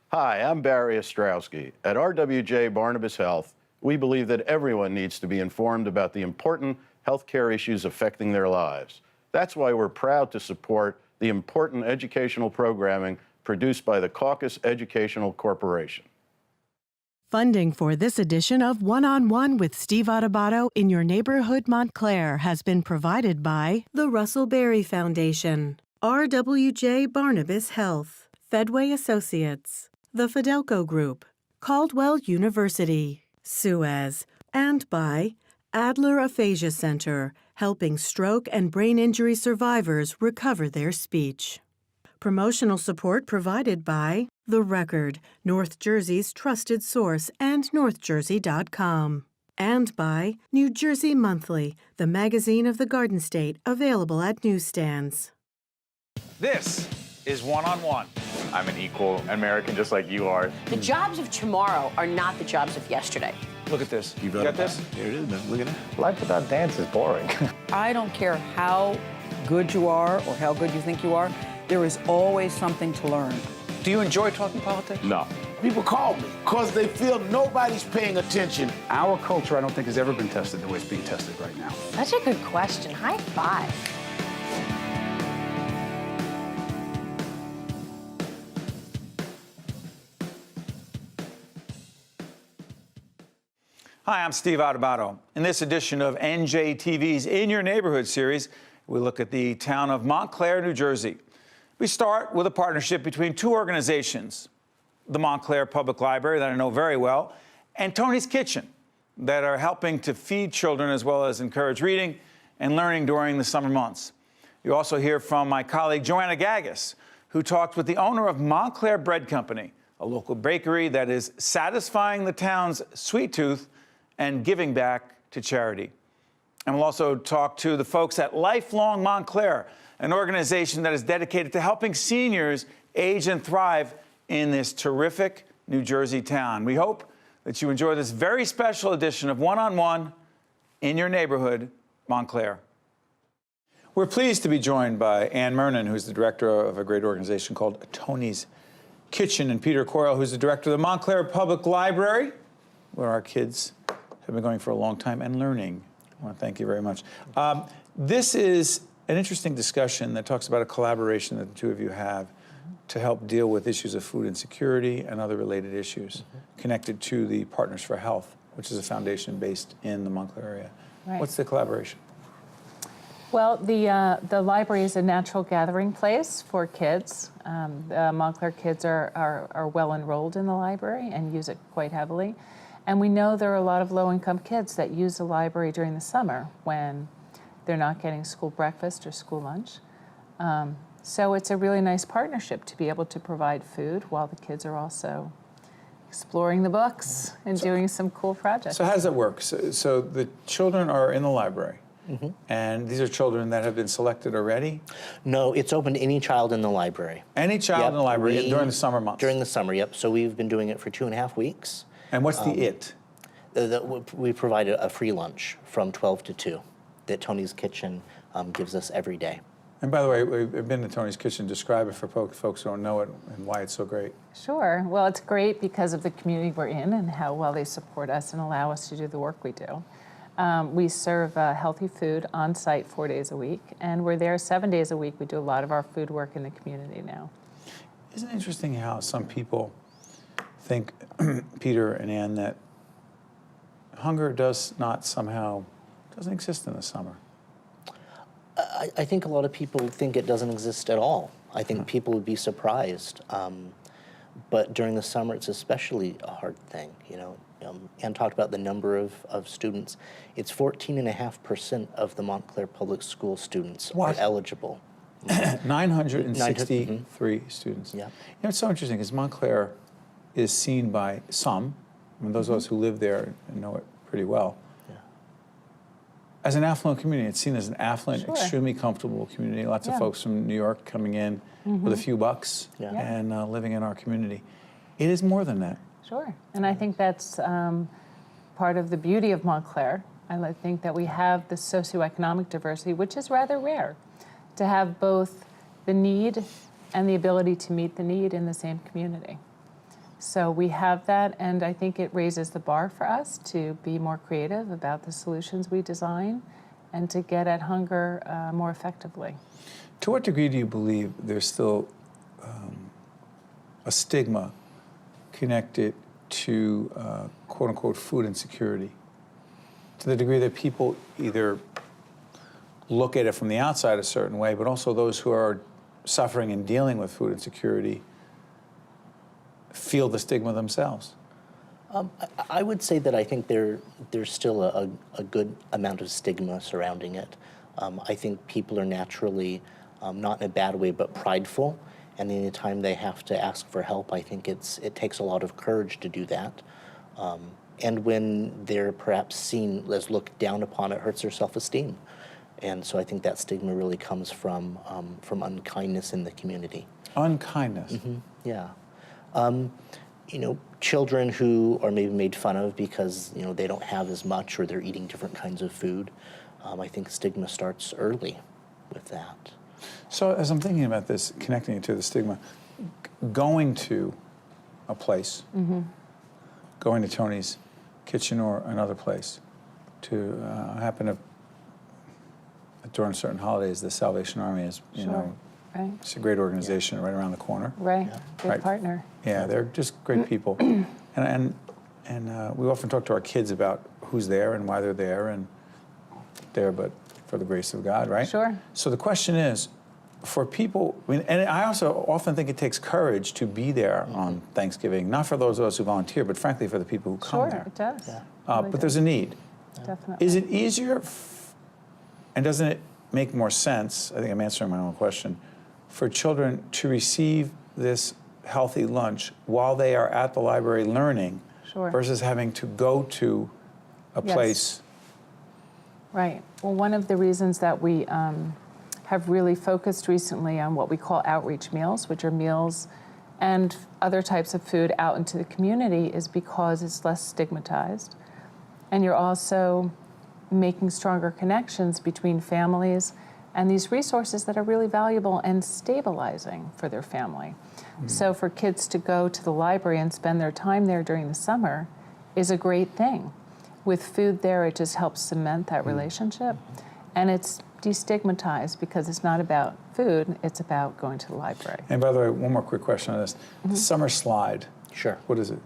Hi, I'm Barry Ostrowski. At RWJ Barnabas Health, we believe that everyone needs to be informed about the important healthcare issues affecting their lives. That's why we're proud to support the important educational programming produced by the Caucus Educational Corporation. Funding for this edition of One-on-One with Steve Adubato in your neighborhood Montclair has been provided by the Russell Berry Foundation, RWJ Barnabas Health, Fedway Associates, the Fidelco Group, Caldwell University, Suez, and by Adler Aphasia Center, helping stroke and brain injury survivors recover their speech. Promotional support provided by The Record, North Jersey's trusted source, and NorthJersey.com. And by New Jersey Monthly, the magazine of the Garden State, available at newsstands. This is One-on-One. I'm an equal American just like you are. The jobs of tomorrow are not the jobs of yesterday. Look at this. You got this? Here it is, man. Look at that. Life without dance is boring. I don't care how good you are or how good you think you are, there is always something to learn. Do you enjoy talking politics? No. People call me because they feel nobody's paying attention. Our culture, I don't think, has ever been tested the way it's being tested right now. That's a good question. High five. Hi, I'm Steve Adubato. In this edition of NJTV's In Your Neighborhood series, we look at the town of Montclair, New Jersey. We start with a partnership between two organizations, the Montclair Public Library, that I know very well, and Toni's Kitchen, that are helping to feed children as well as encourage reading and learning during the summer months. You also hear from my colleague Joanna Gagis, who talked with the owner of Montclair Bread Company, a local bakery that is satisfying the town's sweet tooth and giving back to charity. And we'll also talk to the folks at Lifelong Montclair, an organization that is dedicated to helping seniors age and thrive in this terrific New Jersey town. We hope that you enjoy this very special edition of One-on-One in your neighborhood, Montclair. We're pleased to be joined by Anne Mernin, who's the director of a great organization called Toni's Kitchen, and Peter Coyl, who's the director of the Montclair Public Library, where our kids have been going for a long time and learning. I want to thank you very much. This is an interesting discussion that talks about a collaboration that the two of you have to help deal with issues of food insecurity and other related issues connected to the Partners for Health, which is a foundation based in the Montclair area. Right. What's the collaboration? Well, the library is a natural gathering place for kids. The Montclair kids are well enrolled in the library and use it quite heavily. And we know there are a lot of low-income kids that use the library during the summer when they're not getting school breakfast or school lunch. So it's a really nice partnership to be able to provide food while the kids are also exploring the books and doing some cool projects. So how does it work? So the children are in the library, and these are children that have been selected already? No, it's open to any child in the library. Any child in the library during the summer months? During the summer, yep. So we've been doing it for 2.5 weeks. And what's the it? We provide a free lunch from 12 to 2 that Toni's Kitchen gives us every day. And by the way, we've been to Toni's Kitchen. Describe it for folks who don't know it and why it's so great. Sure. Well, it's great because of the community we're in and how well they support us and allow us to do the work we do. We serve healthy food on site 4 days a week, and we're there 7 days a week. We do a lot of our food work in the community now. Isn't it interesting how some people think, Peter and Anne, that hunger doesn't exist in the summer? I think a lot of people think it doesn't exist at all. I think people would be surprised. But during the summer, it's especially a hard thing, you know. Anne talked about the number of students. It's 14.5% of the Montclair Public School students are eligible. 963 students. Yeah. You know, it's so interesting because Montclair is seen by some, I mean, those of us who live there and know it pretty well, as an affluent community. It's seen as an affluent, extremely comfortable community. Lots of folks from New York coming in with a few bucks and living in our community. It is more than that. Sure. And I think that's part of the beauty of Montclair. I think that we have the socioeconomic diversity, which is rather rare, to have both the need and the ability to meet the need in the same community. So we have that, and I think it raises the bar for us to be more creative about the solutions we design and to get at hunger more effectively. To what degree do you believe there's still a stigma connected to quote-unquote food insecurity? To the degree that people either look at it from the outside a certain way, but also those who are suffering and dealing with food insecurity feel the stigma themselves? I would say that I think there's still a good amount of stigma surrounding it. I think people are naturally, not in a bad way, but prideful. And any time they have to ask for help, I think it takes a lot of courage to do that. And when they're perhaps seen as looked down upon, it hurts their self-esteem. And so I think that stigma really comes from unkindness in the community. Unkindness? Mm-hmm. Yeah. You know, children who are maybe made fun of because, you know, they don't have as much or they're eating different kinds of food. I think stigma starts early with that. So as I'm thinking about this, connecting it to the stigma, going to a place, going to Toni's kitchen or another place, to happen to, during certain holidays, the Salvation Army is, you know, Right. it's a great organization right around the corner. Right. Good Right. partner. Yeah, they're just great people. and we often talk to our kids about who's there and why they're there, and there but for the grace of God, right? Sure. So the question is, for people, I mean, and I also often think it takes courage to be there on Thanksgiving, not for those of us who volunteer, but frankly for the people who come Sure, there. it does. Yeah. Really But there's a need. Definitely. Is it easier, and doesn't it make more sense, I think I'm answering my own question, for children to receive this healthy lunch while they are at the library learning Sure. versus having to go to a Yes. place? Right. Well, one of the reasons that we have really focused recently on what we call outreach meals, which are meals and other types of food out into the community, is because it's less stigmatized. And you're also making stronger connections between families and these resources that are really valuable and stabilizing for their family. So for kids to go to the library and spend their time there during the summer is a great thing. With food there, it just helps cement that relationship. And it's destigmatized because it's not about food, it's about going to the library. And by the way, one more quick question on this. Summer slide. Sure. What is it?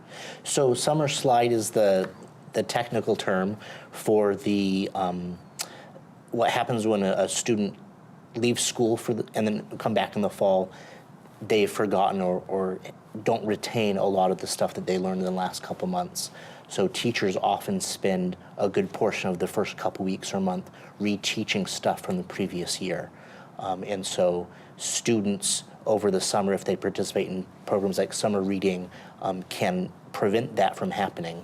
So summer slide is the technical term for the what happens when a student leaves school and then come back in the fall. They've forgotten or don't retain a lot of the stuff that they learned in the last couple months. So teachers often spend a good portion of the first couple weeks or month reteaching stuff from the previous year. And so students over the summer, if they participate in programs like summer reading, can prevent that from happening.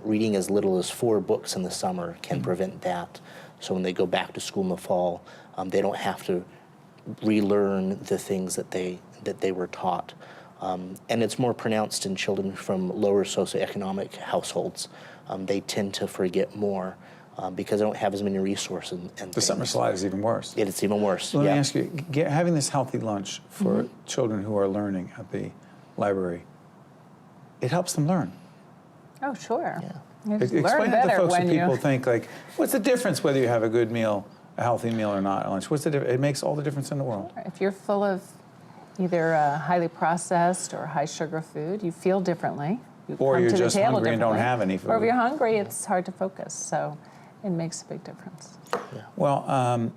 Reading as little as 4 books in the summer can prevent that. So when they go back to school in the fall, they don't have to relearn the things that they were taught. And it's more pronounced in children from lower socioeconomic households. They tend to forget more because they don't have as many resources and The summer slide is even worse. It's even worse. Let yeah. me ask you, having this healthy lunch for children who are learning at the library, it helps them learn. Oh, sure. Yeah. You just Explain learn that to better folks when who people you... think, like, what's the difference whether you have a good meal, a healthy meal or not at lunch? What's the difference? It makes all the difference in the world. If you're full of either highly processed or high sugar food, you feel differently. You Or come you're to the just table hungry and don't differently. have any food. Or if you're hungry, it's hard to focus. So it makes a big difference. Well,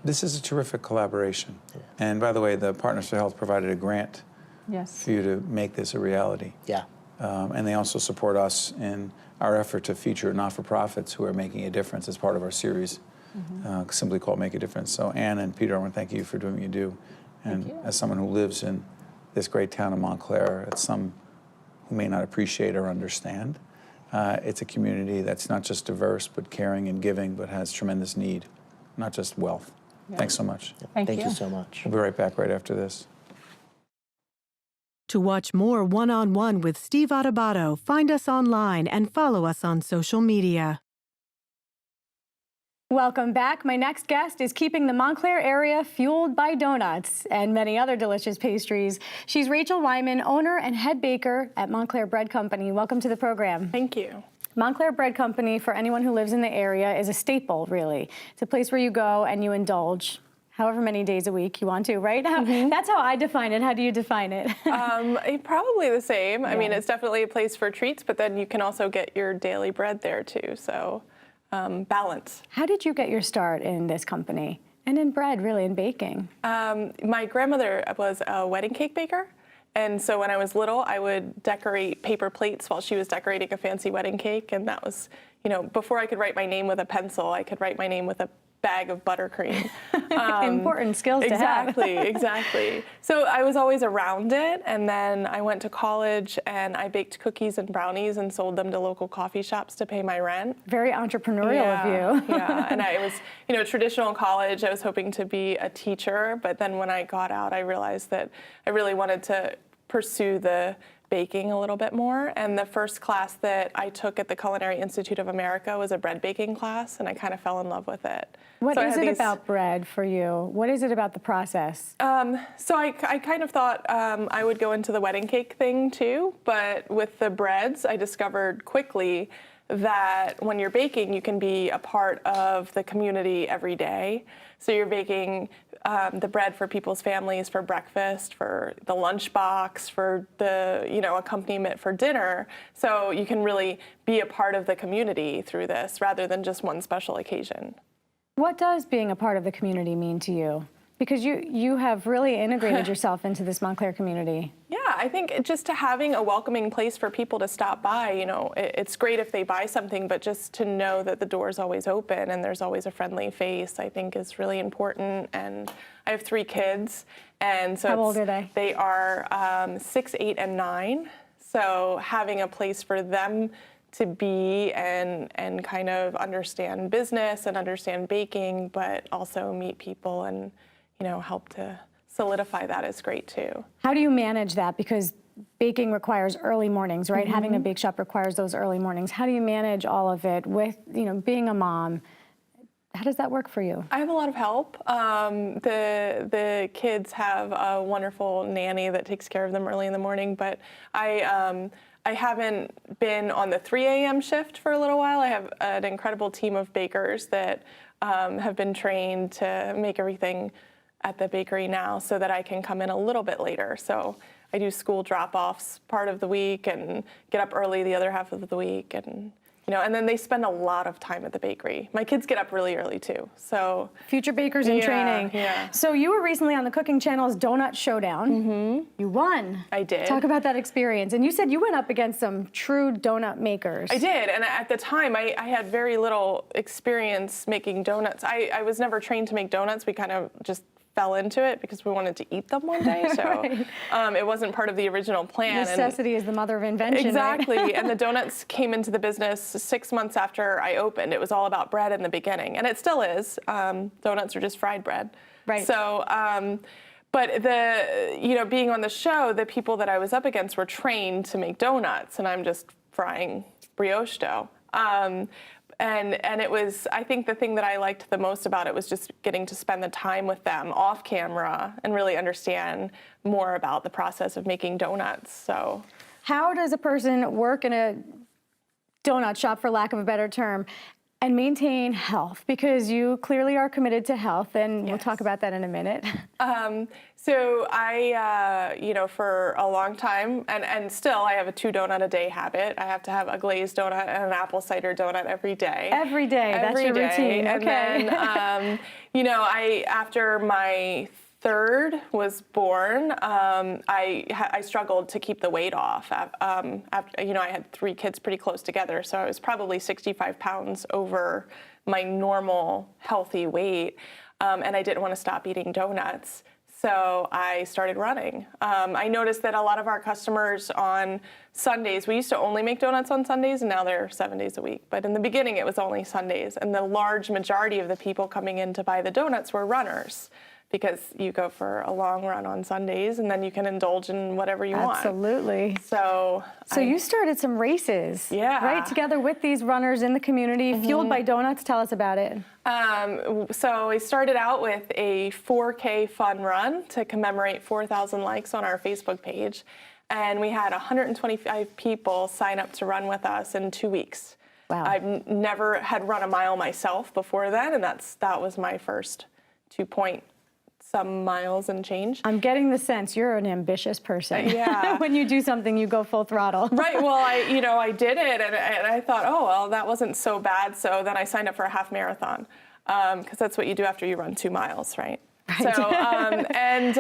this is a terrific collaboration. And by the way, the Partners for Health provided a grant Yes. for you to make this a reality. Yeah. And they also support us in our effort to feature not-for-profits who are making a difference as part of our series, simply called Make a Difference. So Anne and Peter, I want to thank you for doing what you do. And Thank you. as someone who lives in this great town of Montclair, it's some who may not appreciate or understand. It's a community that's not just diverse, but caring and giving, but has tremendous need, not just wealth. Yeah. Thanks so much. Thank Thank you. you so much. We'll be right back right after this. To watch more One-on-One with Steve Adubato, find us online and follow us on social media. Welcome back. My next guest is keeping the Montclair area fueled by donuts and many other delicious pastries. She's Rachel Wyman, owner and head baker at Montclair Bread Company. Welcome to the program. Thank you. Montclair Bread Company, for anyone who lives in the area, is a staple, really. It's a place where you go and you indulge however many days a week you want to, right? That's how I define it. How do you define it? Probably the same. Yeah. I mean, it's definitely a place for treats, but then you can also get your daily bread there too, so balance. How did you get your start in this company? And in bread, really, in baking? My grandmother was a wedding cake baker. And so when I was little, I would decorate paper plates while she was decorating a fancy wedding cake. And that was, you know, before I could write my name with a pencil, I could write my name with a bag of buttercream. Important skills to have. Exactly. So I was always around it, and then I went to college and I baked cookies and brownies and sold them to local coffee shops to pay my rent. Very entrepreneurial of you. Yeah, and I was, you know, traditional college. I was hoping to be a teacher, but then when I got out, I realized that I really wanted to pursue the baking a little bit more, and the first class that I took at the Culinary Institute of America was a bread baking class, and I kind of fell in love with it. What is it about bread for you? What is it about the process? So I kind of thought I would go into the wedding cake thing too, but with the breads, I discovered quickly that when you're baking, you can be a part of the community every day. So you're baking the bread for people's families for breakfast, for the lunchbox, for the, you know, accompaniment for dinner. So you can really be a part of the community through this rather than just one special occasion. What does being a part of the community mean to you? Because you have really integrated yourself into this Montclair community. Yeah, I think just having a welcoming place for people to stop by, you know, it's great if they buy something, but just to know that the door's always open and there's always a friendly face, I think is really important. And I have 3 kids, and so how old are they? They are 6, 8, and 9. So having a place for them to be and kind of understand business and understand baking, but also meet people and, you know, help to solidify that is great too. How do you manage that? Because baking requires early mornings, right? Having a bake shop requires those early mornings. How do you manage all of it with, you know, being a mom? How does that work for you? I have a lot of help. The kids have a wonderful nanny that takes care of them early in the morning, but I haven't been on the 3 a.m. shift for a little while. I have an incredible team of bakers that have been trained to make everything at the bakery now so that I can come in a little bit later. So I do school drop-offs part of the week and get up early the other half of the week, and you know, and then they spend a lot of time at the bakery. My kids get up really early too, so. Future bakers in training. Yeah. So you were recently on the cooking channel's Doughnut Showdown. You won. I did. Talk about that experience. And you said you went up against some true donut makers. I did, and at the time, I had very little experience making donuts. I was never trained to make donuts. We kind of just fell into it because we wanted to eat them one day, so right. It wasn't part of the original plan. Necessity is the mother of invention. Exactly, right? And the donuts came into the business 6 months after I opened. It was all about bread in the beginning, and it still is. Donuts are just fried bread. Right. So, but you know, being on the show, the people that I was up against were trained to make donuts, and I'm just frying brioche dough. And it was, I think the thing that I liked the most about it was just getting to spend the time with them off camera and really understand more about the process of making donuts. So, how does a person work in a donut shop, for lack of a better term, and maintain health? Because you clearly are committed to health, and we'll talk about that in a minute. So I, you know, for a long time, and still I have a 2 donut a day habit. I have to have a glazed donut and an apple cider donut every day. Every day, that's your routine. And okay. then, you know, after my 3rd was born, I struggled to keep the weight off. After, you know, I had 3 kids pretty close together, so I was probably 65 pounds over my normal healthy weight, and I didn't want to stop eating donuts. So I started running. I noticed that a lot of our customers on Sundays, we used to only make donuts on Sundays, and now they're 7 days a week. But in the beginning, it was only Sundays. And the large majority of the people coming in to buy the donuts were runners. because you go for a long run on Sundays and then you can indulge in whatever you want. Absolutely. So you started some races, yeah, right, together with these runners in the community, fueled by Doughnuts. Tell us about it. So we started out with a 4K fun run to commemorate 4,000 likes on our Facebook page. And we had 125 people sign up to run with us in 2 weeks. Wow. I've never had run a mile myself before then, and that was my first 2-point-some miles and change. I'm getting the sense you're an ambitious person. Yeah. When you do something, you go full throttle. Right. Well, I did it, and I thought, oh, well, that wasn't so bad. So then I signed up for a half marathon, because that's what you do after you run 2 miles, right? Right. So, and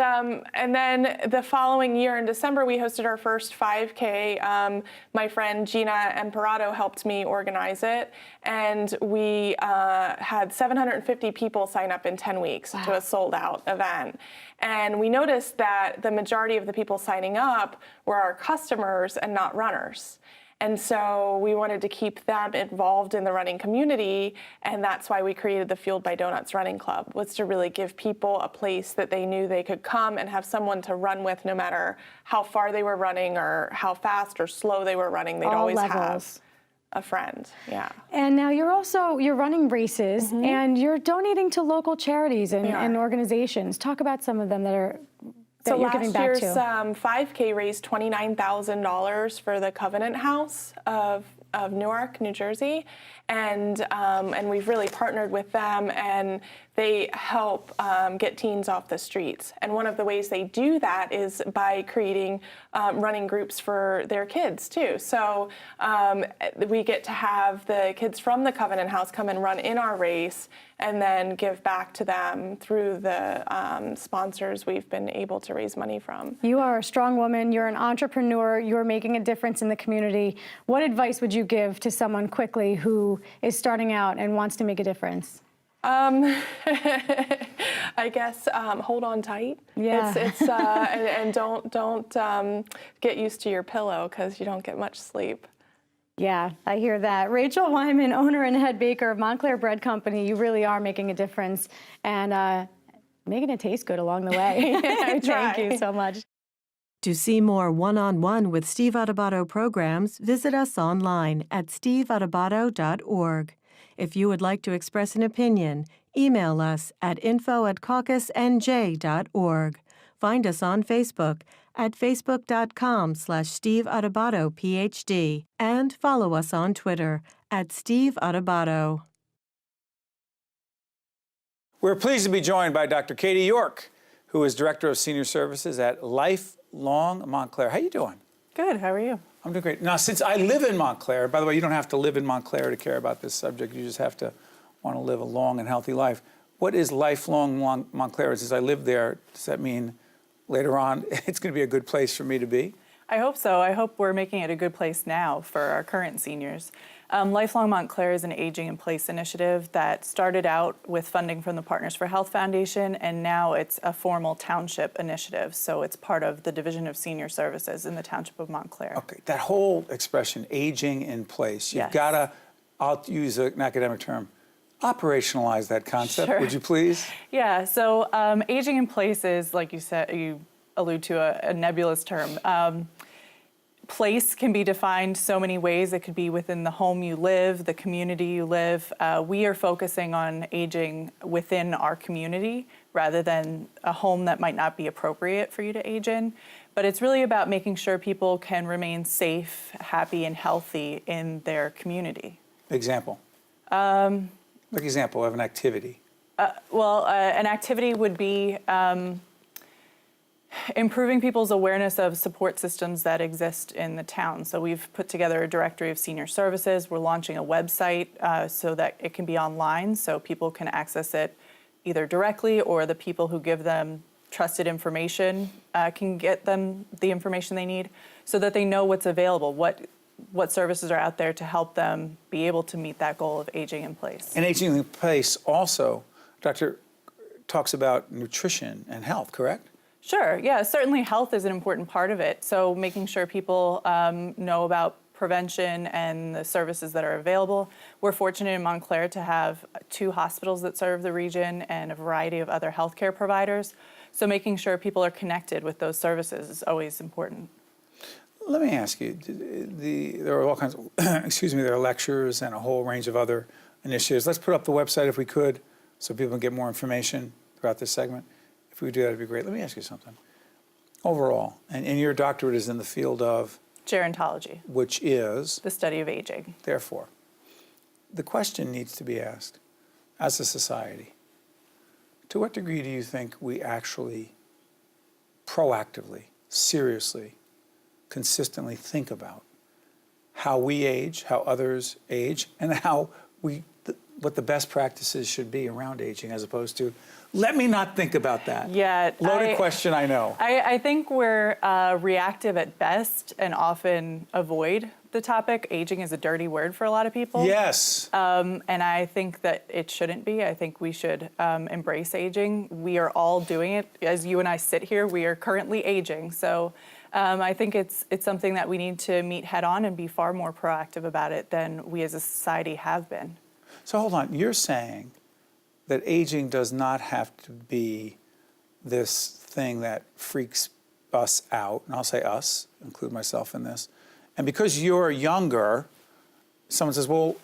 then the following year in December, we hosted our first 5K. My friend Gina Imperato helped me organize it, and we had 750 people sign up in 10 weeks to a sold-out event. And we noticed that the majority of the people signing up were our customers and not runners. And so we wanted to keep them involved in the running community, and that's why we created the Fueled by Doughnuts Running Club, was to really give people a place that they knew they could come and have someone to run with, no matter how far they were running or how fast or slow they were running. They'd All always levels. have a friend. Yeah. And now you're running races, and you're donating to local charities and organizations. Talk about some of them that So you're giving back last to. year's 5K raised $29,000 for the Covenant House of Newark, New Jersey, and we've really partnered with them, and they help get teens off the streets. And one of the ways they do that is by creating running groups for their kids too. So we get to have the kids from the Covenant House come and run in our race, and then give back to them through the sponsors we've been able to raise money from. You are a strong woman. You're an entrepreneur. You're making a difference in the community. What advice would you give to someone quickly who is starting out and wants to make a difference? I guess hold on tight. Yeah. And don't get used to your pillow, because you don't get much sleep. Yeah, I hear that. Rachel Wyman, owner and head baker of Montclair Bread Company, you really are making a difference and making it taste good along the way. Thank you so much. To see more one-on-one with Steve Adubato programs, visit us online at steveadubato.org. If you would like to express an opinion, email us at info@caucusnj.org. Find us on Facebook at facebook.com/Steve Adubato, PhD, and follow us on Twitter at Steve Adubato. We're pleased to be joined by Dr. Katie York, who is Director of Senior Services at Lifelong Montclair. How you doing? Good. How are you? I'm doing great. Now, since I live in Montclair, by the way, you don't have to live in Montclair to care about this subject. You just have to want to live a long and healthy life. What is Lifelong Montclair? Since I live there, does that mean later on it's going to be a good place for me to be? I hope so. I hope we're making it a good place now for our current seniors. Lifelong Montclair is an aging in place initiative that started out with funding from the Partners for Health Foundation, and now it's a formal township initiative. So it's part of the Division of Senior Services in the Township of Montclair. Okay, that whole expression, aging in place, you've got to, I'll use an academic term, operationalize that concept, Sure. Would you please? Yeah, so aging in place is, like you said, you allude to a nebulous term. Place can be defined so many ways. It could be within the home you live, the community you live. We are focusing on aging within our community rather than a home that might not be appropriate for you to age in. But it's really about making sure people can remain safe, happy, and healthy in their community. Example. Like example of an activity. An activity would be improving people's awareness of support systems that exist in the town. So we've put together a directory of senior services. We're launching a website so that it can be online, so people can access it either directly, or the people who give them trusted information can get them the information they need, so that they know what's available, what services are out there to help them be able to meet that goal of aging in place. And aging in place also, Doctor, talks about nutrition and health, correct? Sure, yeah, certainly health is an important part of it. So making sure people know about prevention and the services that are available. We're fortunate in Montclair to have 2 hospitals that serve the region and a variety of other healthcare providers. So making sure people are connected with those services is always important. Let me ask you, there are all kinds of, excuse me, there are lectures and a whole range of other initiatives. Let's put up the website if we could so people can get more information throughout this segment. If we could do that, it'd be great. Let me ask you something. Overall, and your doctorate is in the field of? Gerontology. Which is? The study of aging. Therefore, the question needs to be asked, as a society, to what degree do you think we actually proactively, seriously, consistently think about how we age, how others age, and how what the best practices should be around aging, as opposed to, let me not think about that. Yeah. Loaded question, I know. I think we're reactive at best and often avoid the topic. Aging is a dirty word for a lot of people. Yes. And I think that it shouldn't be. I think we should embrace aging. We are all doing it. As you and I sit here, we are currently aging. So I think it's something that we need to meet head on and be far more proactive about it than we as a society have been. So hold on, you're saying that aging does not have to be this thing that freaks us out, and I'll say us, include myself in this, and because you're younger, someone says, well,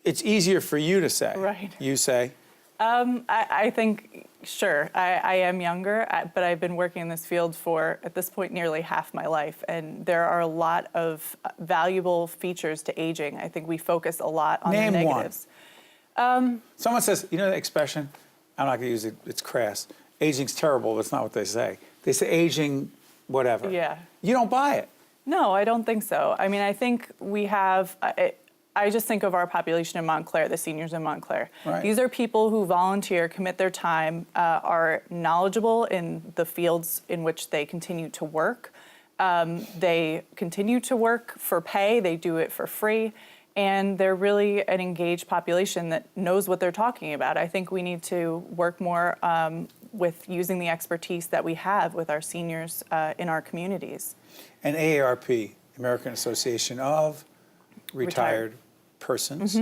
it's easier for you to say. Right. You say? I think, sure, I am younger, but I've been working in this field for, at this point, nearly half my life, and there are a lot of valuable features to aging. I think we focus a lot on the negatives. Someone says, you know the expression, I'm not going to use it, it's crass, aging's terrible, but it's not what they say. They say aging whatever. Yeah. You don't buy it. No, I don't think so. I mean, I think we have, I just think of our population in Montclair, the seniors in Montclair. Right. These are people who volunteer, commit their time, are knowledgeable in the fields in which they continue to work. They continue to work for pay, they do it for free. And they're really an engaged population that knows what they're talking about. I think we need to work more with using the expertise that we have with our seniors in our communities. And AARP, American Association of Retired Persons,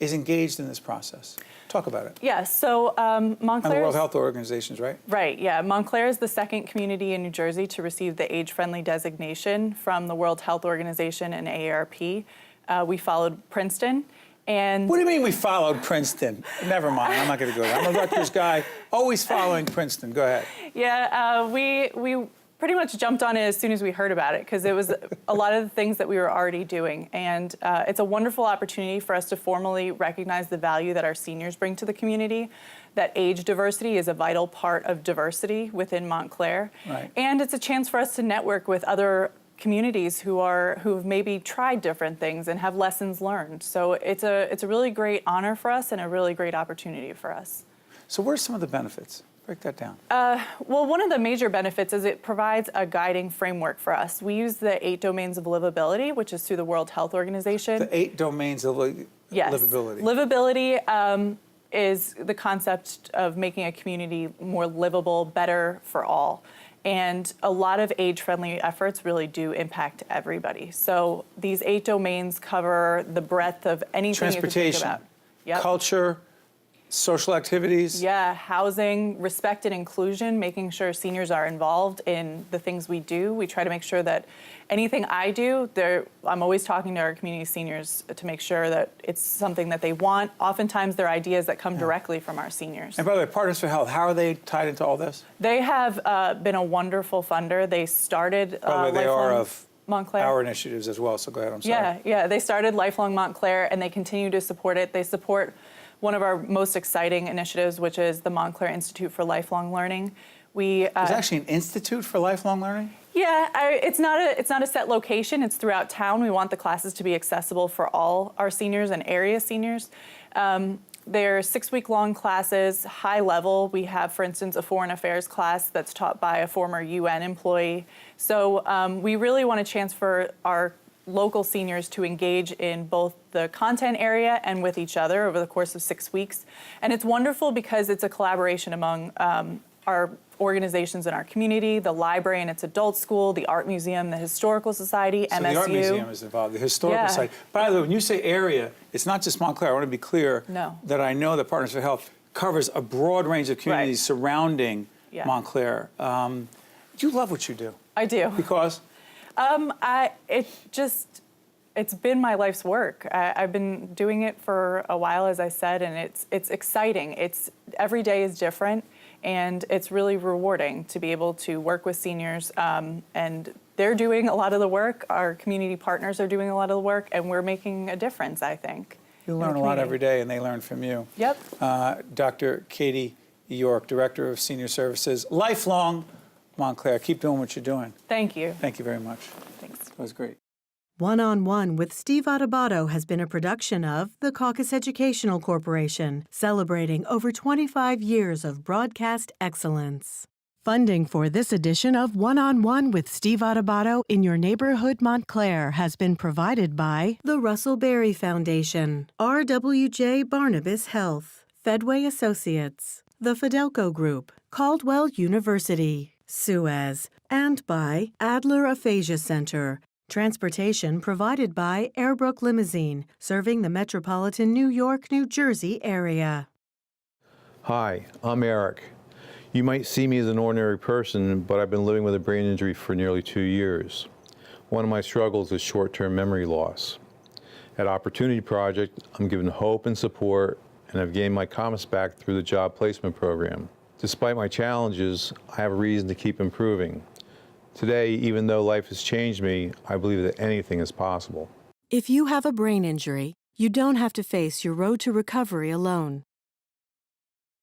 is engaged in this process. Talk about it. Yeah, so Montclair. And the World Health Organizations, right? Right, yeah. Montclair is the second community in New Jersey to receive the age-friendly designation from the World Health Organization and AARP. We followed Princeton, and... What do you mean we followed Princeton? Never mind, I'm not going to go there. I'm a Rutgers guy, always following Princeton. Go ahead. Yeah, we pretty much jumped on it as soon as we heard about it, because it was a lot of the things that we were already doing. And it's a wonderful opportunity for us to formally recognize the value that our seniors bring to the community, that age diversity is a vital part of diversity within Montclair. Right. And it's a chance for us to network with other communities who've maybe tried different things and have lessons learned. So it's a really great honor for us and a really great opportunity for us. So what are some of the benefits? Break that down. Well, one of the major benefits is it provides a guiding framework for us. We use the 8 domains of livability, which is through the World Health Organization. The 8 domains of livability. Livability is the concept of making a community more livable, better for all. And a lot of age-friendly efforts really do impact everybody. So these 8 domains cover the breadth of anything you can think about. Transportation, culture, social activities. Yeah, housing, respect and inclusion, making sure seniors are involved in the things we do. We try to make sure that anything I do, I'm always talking to our community seniors to make sure that it's something that they want. Oftentimes they're ideas that come directly from our seniors. And by the way, Partners for Health, how are they tied into all this? They have been a wonderful funder. They started By the way, they are of Montclair. our initiatives as well, so go ahead, I'm sorry. Yeah, they started Lifelong Montclair, and they continue to support it. They support one of our most exciting initiatives, which is the Montclair Institute for Lifelong Learning. There's actually an Institute for Lifelong Learning? Yeah, it's not a set location. It's throughout town. We want the classes to be accessible for all our seniors and area seniors. They're 6-week-long classes, high level. We have, for instance, a foreign affairs class that's taught by a former IYN employee. So we really want a chance for our local seniors to engage in both the content area and with each other over the course of 6 weeks. And it's wonderful because it's a collaboration among our organizations in our community, the library and its adult school, the art museum, the historical society, So MSU. the art museum is involved, the historical Yeah. site. By the way, when you say area, it's not just Montclair. I want to be clear No. that I know that Partners for Health covers a broad range of communities surrounding Yeah. Montclair. You love what you do. I do. Because? It's been my life's work. I've been doing it for a while, as I said, and it's exciting. Every day is different, and it's really rewarding to be able to work with seniors. And they're doing a lot of the work. Our community partners are doing a lot of the work, and we're making a difference, I think. You learn a lot every day, and they learn from you. Yep. Dr. Katie York, Director of Senior Services, Lifelong Montclair. Keep doing what you're doing. Thank you. Thank you very much. Thanks. That was great. One-on-One with Steve Adubato has been a production of the Caucus Educational Corporation, celebrating over 25 years of broadcast excellence. Funding for this edition of One-on-One with Steve Adubato in your neighborhood Montclair has been provided by the Russell Berry Foundation, RWJ Barnabas Health, Fedway Associates, the Fidelco Group, Caldwell University, Suez, and by Adler Aphasia Center. Transportation provided by Airbrook Limousine, serving the metropolitan New York, New Jersey area. Hi, I'm Eric. You might see me as an ordinary person, but I've been living with a brain injury for nearly 2 years. One of my struggles is short-term memory loss. At Opportunity Project, I'm given hope and support, and I've gained my confidence back through the job placement program. Despite my challenges, I have a reason to keep improving. Today, even though life has changed me, I believe that anything is possible. If you have a brain injury, you don't have to face your road to recovery alone.